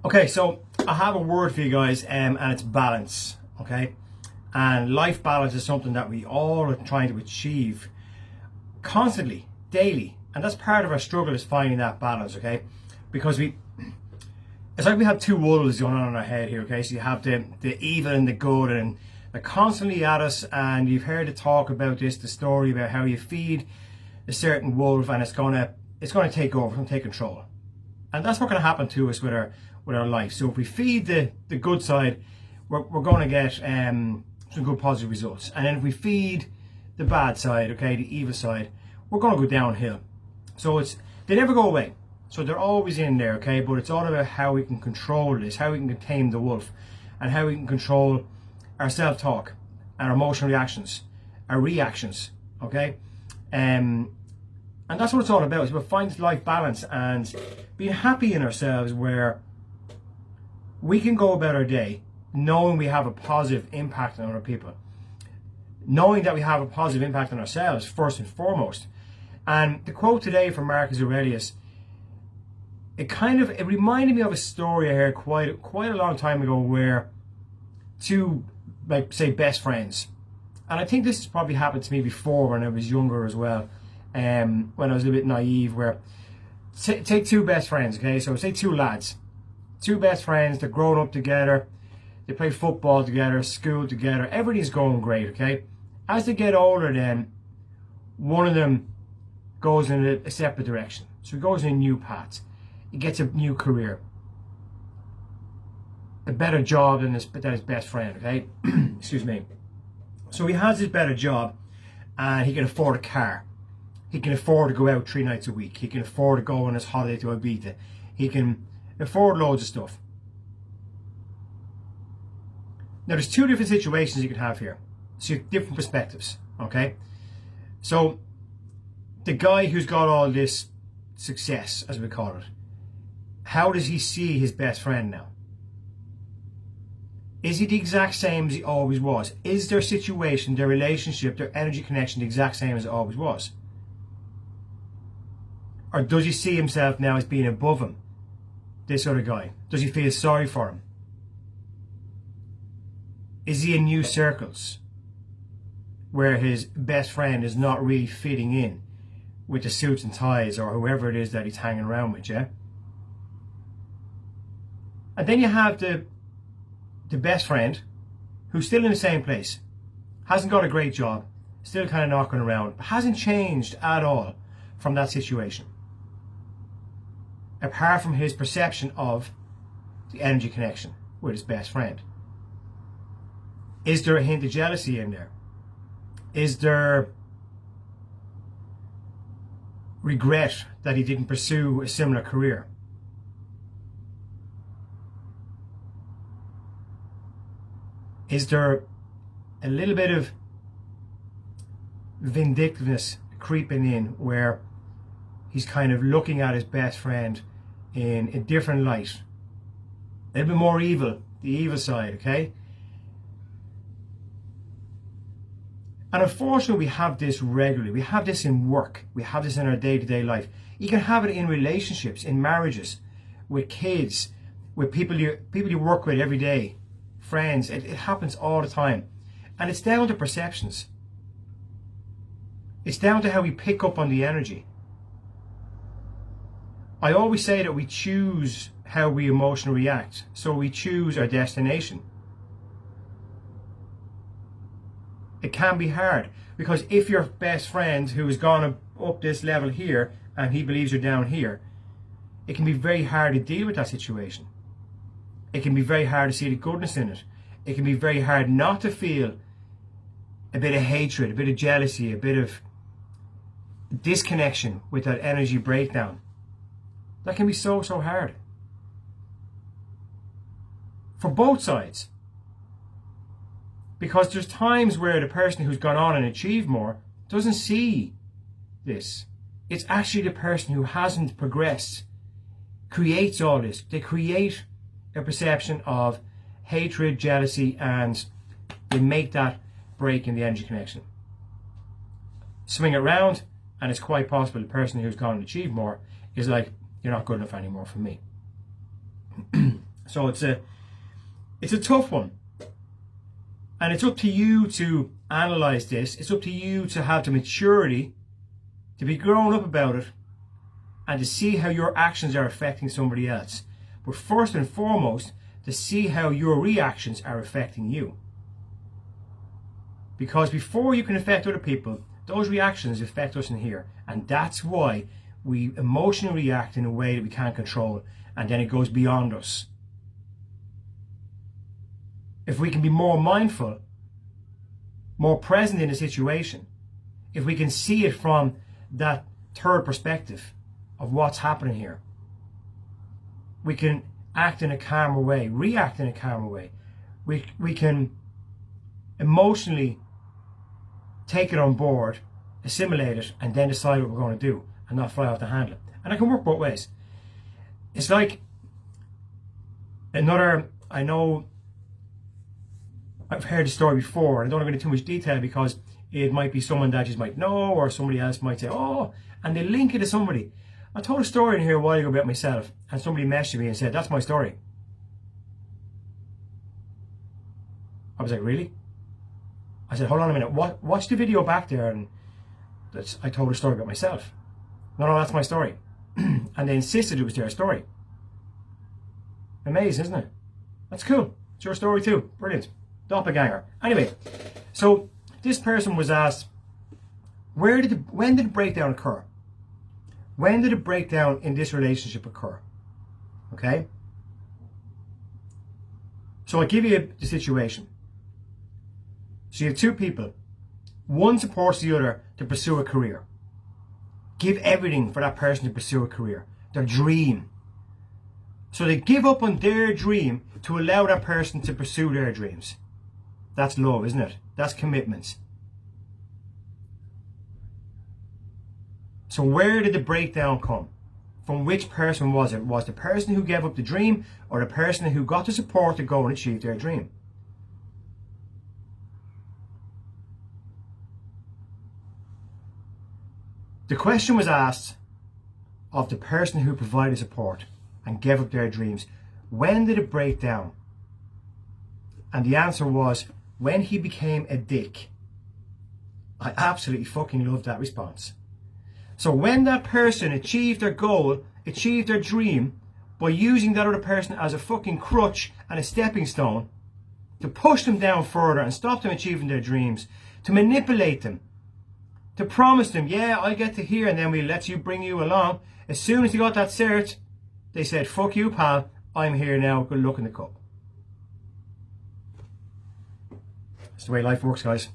Okay, so I have a word for you guys, and it's balance. Okay, and life balance is something that we all are trying to achieve constantly, daily, and that's part of our struggle, is finding that balance. Okay, because it's like we have two wolves going on in our head here. Okay, so you have the evil and the good, and they're constantly at us. And you've heard the talk about this, the story about how you feed a certain wolf, and it's gonna take over, it's gonna take control. And that's what's going to happen to us with our life. So if we feed the good side, we're going to get some good positive results. And then if we feed the bad side, okay, the evil side, we're going to go downhill. So they never go away. So they're always in there, okay? But it's all about how we can control this, how we can tame the wolf, and how we can control our self-talk, our emotional reactions, our reactions, okay? And that's what it's all about. It's about finding life balance and being happy in ourselves, where we can go about our day knowing we have a positive impact on other people, knowing that we have a positive impact on ourselves first and foremost. And the quote today from Marcus Aurelius, it reminded me of a story I heard quite a long time ago, where two, like, say, best friends, and I think this has probably happened to me before when I was younger as well. When I was a little bit naive, where take two best friends, okay? So say two lads, two best friends, they're growing up together, they play football together, school together, everything's going great, okay? As they get older, then one of them goes in a separate direction. So he goes in a new path, he gets a new career, a better job than his best friend, okay? Excuse me. So he has his better job, and he can afford a car. He can afford to go out 3 nights a week. He can afford to go on his holiday to Ibiza. He can afford loads of stuff. Now, there's two different situations you can have here. So you have different perspectives, okay? So the guy who's got all this success, as we call it, how does he see his best friend now? Is he the exact same as he always was? Is their situation, their relationship, their energy connection the exact same as it always was? Or does he see himself now as being above him, this other guy? Does he feel sorry for him? Is he in new circles where his best friend is not really fitting in with the suits and ties, or whoever it is that he's hanging around with, yeah? And then you have the best friend who's still in the same place, hasn't got a great job, still kind of knocking around, but hasn't changed at all from that situation, apart from his perception of the energy connection with his best friend. Is there a hint of jealousy in there? Is there regret that he didn't pursue a similar career? Is there a little bit of vindictiveness creeping in, where he's kind of looking at his best friend in a different light, a little bit more evil, the evil side, okay? And unfortunately, we have this regularly. We have this in work. We have this in our day-to-day life. You can have it in relationships, in marriages, with kids, with people you work with every day, friends. It happens all the time. And it's down to perceptions. It's down to how we pick up on the energy. I always say that we choose how we emotionally react. So we choose our destination. It can be hard, because if your best friend who has gone up this level here and he believes you're down here, it can be very hard to deal with that situation. It can be very hard to see the goodness in it. It can be very hard not to feel a bit of hatred, a bit of jealousy, a bit of disconnection with that energy breakdown. That can be so hard for both sides. Because there's times where the person who's gone on and achieved more doesn't see this. It's actually the person who hasn't progressed creates all this. They create a perception of hatred, jealousy, and they make that break in the energy connection. Swing it around, and it's quite possible the person who's gone and achieved more is like, you're not good enough anymore for me. So it's a tough one. And it's up to you to analyze this. It's up to you to have the maturity to be grown up about it and to see how your actions are affecting somebody else. But first and foremost, to see how your reactions are affecting you. Because before you can affect other people, those reactions affect us in here. And that's why we emotionally react in a way that we can't control, and then it goes beyond us. If we can be more mindful, more present in a situation, if we can see it from that third perspective of what's happening here, we can act in a calmer way, react in a calmer way. We can emotionally take it on board, assimilate it, and then decide what we're going to do and not fly off the handle. And it can work both ways. It's like another, I know I've heard the story before, and I don't want to go into too much detail because it might be someone that you might know, or somebody else might say, oh, and they link it to somebody. I told a story in here a while ago about myself, and somebody messaged me and said, that's my story. I was like, really? I said, hold on a minute, watch the video back there, and I told a story about myself. No, that's my story. And they insisted it was their story. Amazing, isn't it? That's cool. It's your story too. Brilliant. Doppelganger. Anyway, so this person was asked, when did the breakdown occur? When did the breakdown in this relationship occur? Okay? So I'll give you the situation. So you have two people. One supports the other to pursue a career. Give everything for that person to pursue a career. Their dream. So they give up on their dream to allow that person to pursue their dreams. That's love, isn't it? That's commitment. So where did the breakdown come? From which person was it? Was the person who gave up the dream, or the person who got the support to go and achieve their dream? The question was asked of the person who provided support and gave up their dreams. When did it break down? And the answer was, when he became a dick. I absolutely fucking love that response. So when that person achieved their goal, achieved their dream, by using that other person as a fucking crutch and a stepping stone to push them down further and stop them achieving their dreams, to manipulate them, to promise them, yeah, I get to here and then we'll let you bring you along. As soon as they got that cert, they said, fuck you, pal, I'm here now, good luck in the cup. That's the way life works, guys.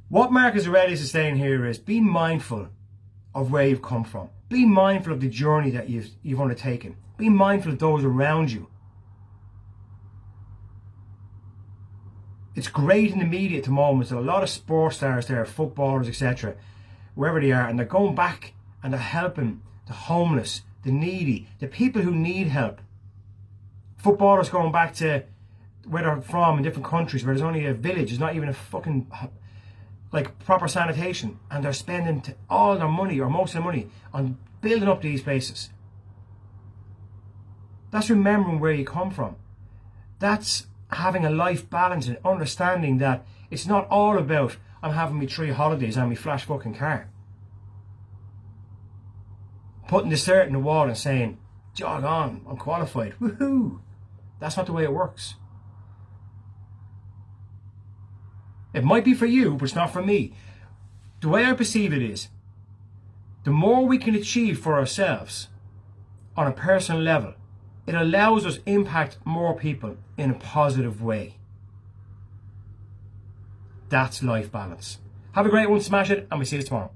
What Marcus Aurelius is saying here is, be mindful of where you've come from. Be mindful of the journey that you've undertaken. Be mindful of those around you. It's great in the media at the moment. There's a lot of sports stars there, footballers, etc., wherever they are, and they're going back and they're helping the homeless, the needy, the people who need help. Footballers going back to where they're from in different countries where there's only a village, there's not even a fucking like proper sanitation, and they're spending all their money or most of their money on building up these places. That's remembering where you come from. That's having a life balance and understanding that it's not all about I'm having me 3 holidays and me flash fucking car. Putting the cert in the wall and saying, jog on, I'm qualified, woohoo. That's not the way it works. It might be for you, but it's not for me. The way I perceive it is, the more we can achieve for ourselves on a personal level, it allows us impact more people in a positive way. That's life balance. Have a great one, smash it, and we'll see you tomorrow.